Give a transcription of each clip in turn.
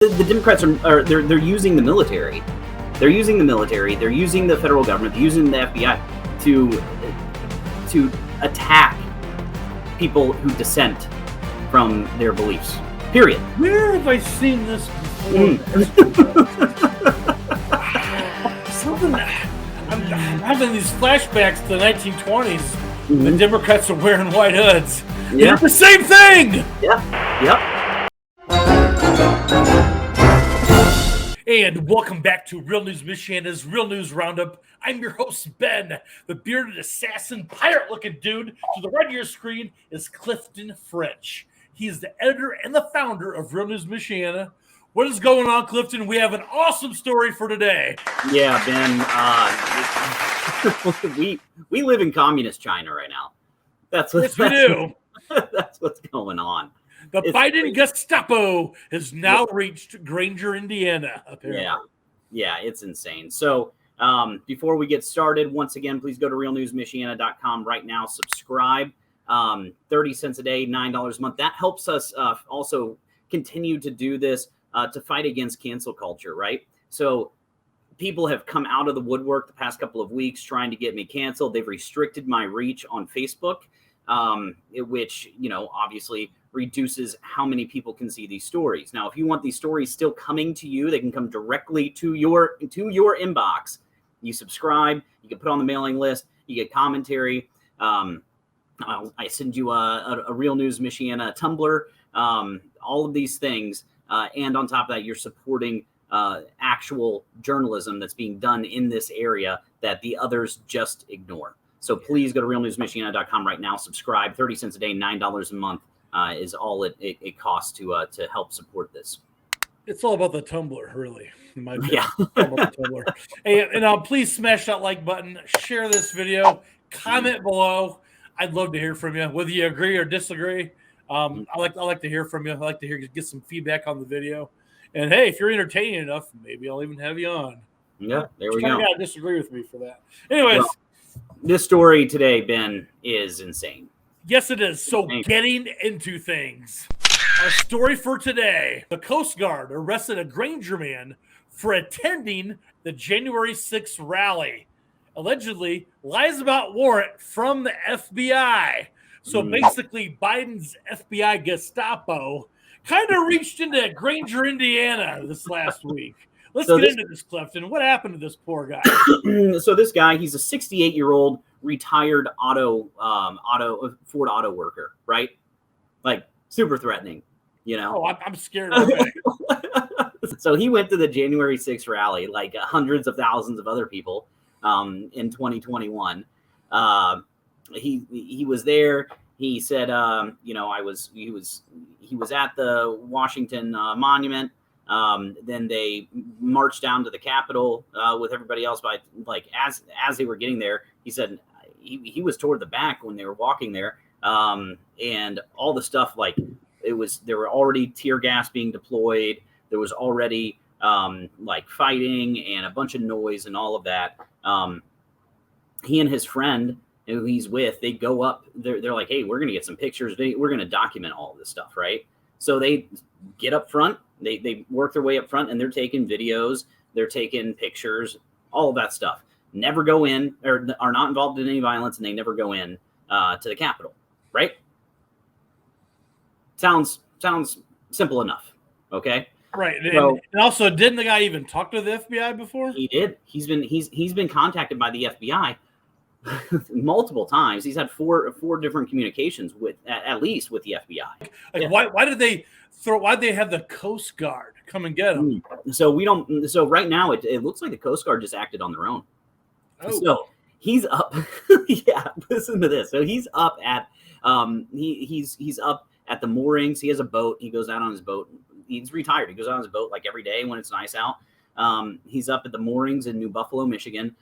The Democrats are they're using the military. They're using the military. They're using the federal government. They're using the FBI to attack people who dissent from their beliefs. Period. Where have I seen this before? Something. I'm having these flashbacks to the 1920s. Mm-hmm. The Democrats are wearing white hoods. Yeah. It's the same thing. Yeah. Yep. And welcome back to Real News Michiana's Real News Roundup. I'm your host, Ben, the bearded assassin, pirate-looking dude. To the right of your screen is Clifton French. He is the editor and the founder of Real News Michiana. What is going on, Clifton? We have an awesome story for today. Yeah, Ben. We live in communist China right now. That's what we do. That's what's going on. The Biden Gestapo has now reached Granger, Indiana, apparently. Yeah, it's insane. So before we get started, once again, please go to realnewsmichiana.com right now. Subscribe. 30 cents a day, $9 a month. That helps us also continue to do this to fight against cancel culture, right? So people have come out of the woodwork the past couple of weeks trying to get me canceled. They've restricted my reach on Facebook, which, obviously reduces how many people can see these stories. Now, if you want these stories still coming to you, they can come directly to your inbox. You subscribe, you can put on the mailing list, you get commentary. I send you a Real News Michiana Tumblr, all of these things. And on top of that, you're supporting actual journalism that's being done in this area that the others just ignore. So please go to realnewsmichiana.com right now. Subscribe, 30 cents a day, $9 a month. Is all it costs to help support this. It's all about the Tumblr, really. Yeah. About the Tumblr. Hey, and please smash that like button, share this video, comment below. I'd love to hear from you, whether you agree or disagree. I like to hear from you. I like to get some feedback on the video. And hey, if you're entertaining enough, maybe I'll even have you on. Yeah, there we go. You gotta disagree with me for that. Anyways, this story today, Ben, is insane. Yes, it is. So getting into things. Our story for today. The Coast Guard arrested a Granger man for attending the January 6th rally. Allegedly lies about warrant from the FBI. So basically Biden's FBI Gestapo kind of reached into Granger, Indiana this last week. Let's get into this, Clifton. What happened to this poor guy? So this guy, he's a 68-year-old retired Ford auto worker, right? Like super threatening, Oh, I'm scared of him. So he went to the January 6th rally, like hundreds of thousands of other people, in 2021. He was there. He said, he was at the Washington Monument. Then they marched down to the Capitol with everybody else. By as they were getting there, he said he was toward the back when they were walking there, and all the stuff there were already tear gas being deployed. There was already fighting and a bunch of noise and all of that. He and his friend who he's with, they go up. They're like, hey, we're gonna get some pictures. We're gonna document all of this stuff, right? So they get up front. They work their way up front, and they're taking videos. They're taking pictures, all of that stuff. Never go in or are not involved in any violence, and they never go in to the Capitol, right? Sounds simple enough, okay? Right. So, and also, didn't the guy even talk to the FBI before? He did. He's been contacted by the FBI multiple times. He's had four different communications with at least with the FBI. Why'd they have the Coast Guard come and get him? So right now it looks like the Coast Guard just acted on their own. Oh. So he's up. Yeah, listen to this. So he's up at he's up at the moorings. He has a boat. He goes out on his boat. He's retired. He goes out on his boat like every day when it's nice out. He's up at the moorings in New Buffalo, Michigan.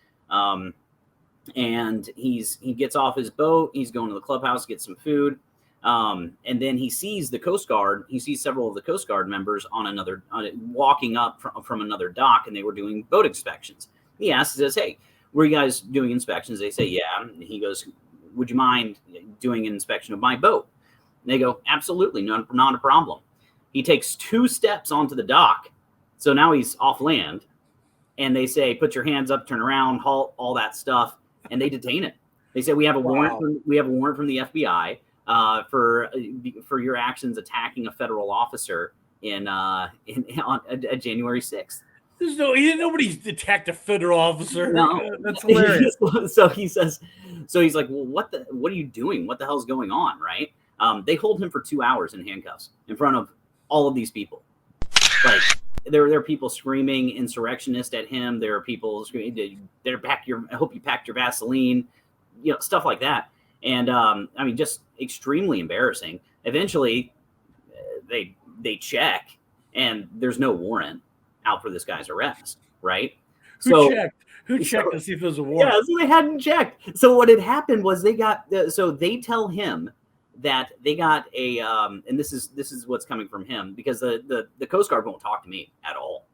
And he gets off his boat. He's going to the clubhouse to get some food. And then he sees the Coast Guard. He sees several of the Coast Guard members walking up from another dock, and they were doing boat inspections. He says, hey, were you guys doing inspections? They say, yeah. And he goes, would you mind doing an inspection of my boat? And they go, absolutely, not a problem. He takes 2 steps onto the dock. So now he's off land. And they say, put your hands up, turn around, halt, all that stuff. And they detain him. They say, we have a warrant from the FBI for your actions attacking a federal officer on January 6th. Nobody attacked a federal officer. No. That's hilarious. So he's like, well, what are you doing? What the hell's going on? Right. They hold him for 2 hours in handcuffs in front of all of these people. Like, there are people screaming insurrectionist at him. There are people screaming, I hope you packed your Vaseline, stuff like that. And just extremely embarrassing. Eventually they check and there's no warrant out for this guy's arrest. Right. Who checked to see if there's a warrant? Yeah, so they hadn't checked. So what had happened was they tell him that they got a and this is what's coming from him, because the Coast Guard won't talk to me at all.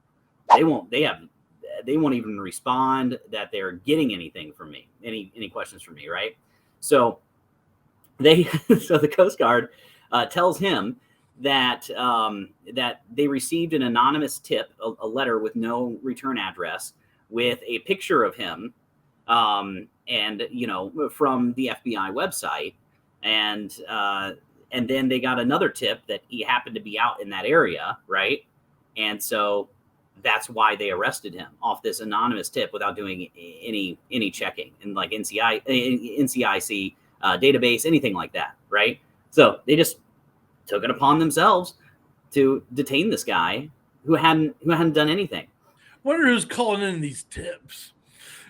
They won't even respond that they're getting anything from me, any questions from me, right? So the Coast Guard tells him that they received an anonymous tip, a letter with no return address, with a picture of him and from the FBI website. And then they got another tip that he happened to be out in that area, right? And so that's why they arrested him off this anonymous tip without doing any checking and like NCIC database, anything like that, right? So they just took it upon themselves to detain this guy who hadn't done anything. Wonder who's calling in these tips.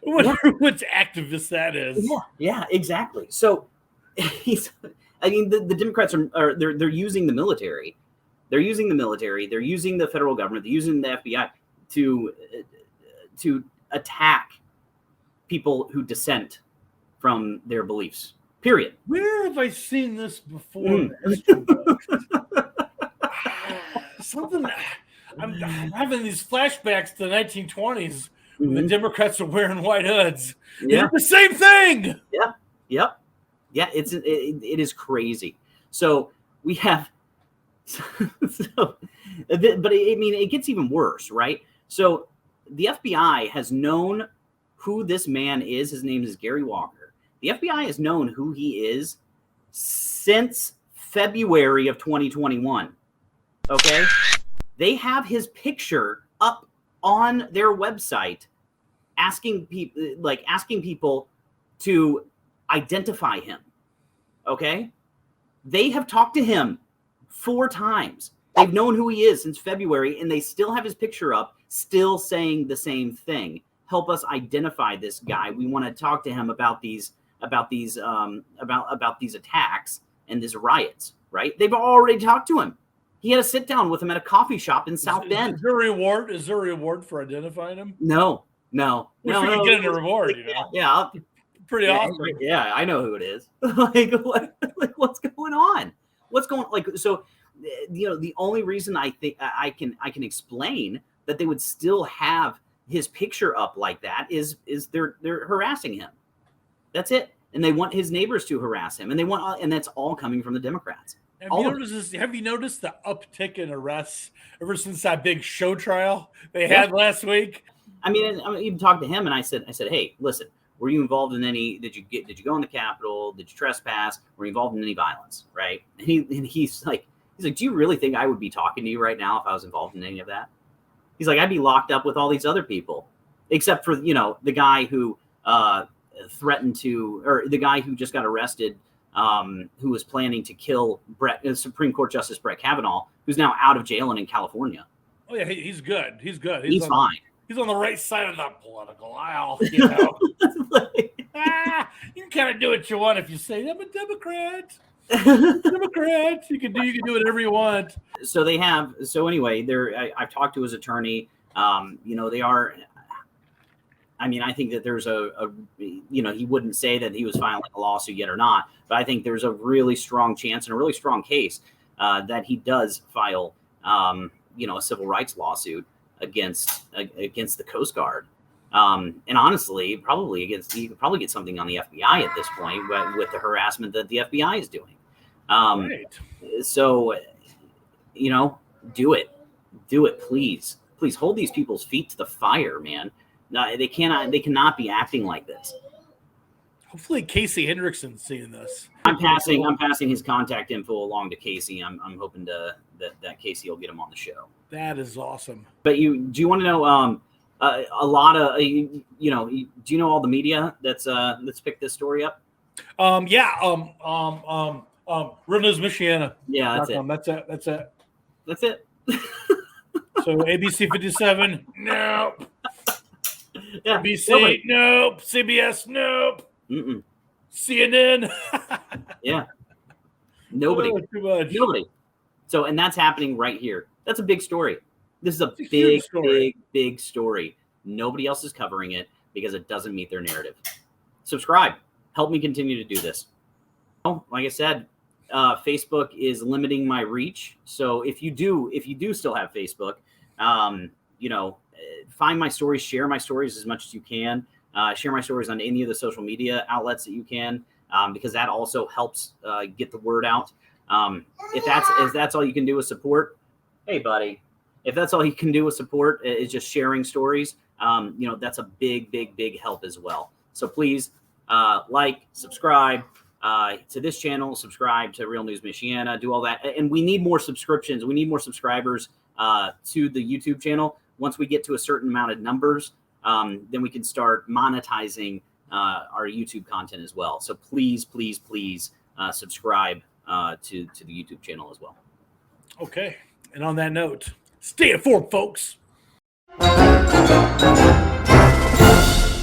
Wonder which activist that is. Yeah, exactly. So. The Democrats they're using the military. They're using the military. They're using the federal government. They're using the FBI to attack people who dissent from their beliefs. Period. Where have I seen this before? Something. I'm having these flashbacks to the 1920s when the Democrats are wearing white hoods. Yeah, the same thing. Yeah. Yep. Yeah, it is crazy. So we have, but it gets even worse, right? So the FBI has known who this man is. His name is Gary Walker. The FBI has known who he is since February of 2021. Okay, they have his picture up on their website, asking people to identify him. Okay, they have talked to him 4 times. They've known who he is since February, and they still have his picture up, still saying the same thing. Help us identify this guy. We want to talk to him about these attacks and these riots. Right? They've already talked to him. He had a sit down with him at a coffee shop in South Bend. Is there a reward? Is there a reward for identifying him? No. We're getting a reward. Yeah. Pretty awesome. Yeah, I know who it is. What's going on? The only reason I think I can explain that they would still have his picture up like that is they're harassing him. That's it. And they want his neighbors to harass him, and that's all coming from the Democrats. Have you noticed the uptick in arrests ever since that big show trial they had last week? I even talked to him, and I said, hey, listen, were you involved in any? Did you go in the Capitol? Did you trespass? Were you involved in any violence? Right? And he's like, do you really think I would be talking to you right now if I was involved in any of that? He's like, I'd be locked up with all these other people, except for the guy who threatened to, or the guy who just got arrested, who was planning to kill Supreme Court Justice Brett Kavanaugh, who's now out of jail and in California. Oh yeah, he's good. He's good. He's fine. He's on the right side of the political aisle. You can kind of do what you want if you say I'm a Democrat. Democrat. You can do whatever you want. So anyway, I've talked to his attorney. They are. I think that there's he wouldn't say that he was filing a lawsuit yet or not, but I think there's a really strong chance and a really strong case that he does file, a civil rights lawsuit against the Coast Guard. And honestly, you could probably get something on the FBI at this point with the harassment that the FBI is doing. Right. So, do it, please. Please hold these people's feet to the fire, man. They cannot be acting like this. Hopefully Casey Hendrickson's seeing this. I'm passing his contact info along to Casey. I'm hoping that Casey will get him on the show. That is awesome. But do you want to know a lot of do you know all the media that's picked this story up? Real News Michiana. Yeah, that's it. That's it. So ABC 57, nope. Yeah, ABC, nope. CBS, nope. Mm-mm. CNN. Yeah. Nobody. Oh, too much. Nobody. So, and that's happening right here. That's a big story. This is a big story. Nobody else is covering it because it doesn't meet their narrative. Subscribe. Help me continue to do this. Oh, like I said, Facebook is limiting my reach. So if you do still have Facebook, find my stories, share my stories as much as you can. Share my stories on any of the social media outlets that you can, because that also helps get the word out. If that's all you can do with support, hey buddy, if that's all you can do with support is just sharing stories, that's a big help as well. So please subscribe to this channel, subscribe to Real News Michiana, do all that. And we need more subscriptions. We need more subscribers to the YouTube channel. Once we get to a certain amount of numbers, then we can start monetizing our YouTube content as well. So please subscribe to the YouTube channel as well. Okay. And on that note, stay informed, folks.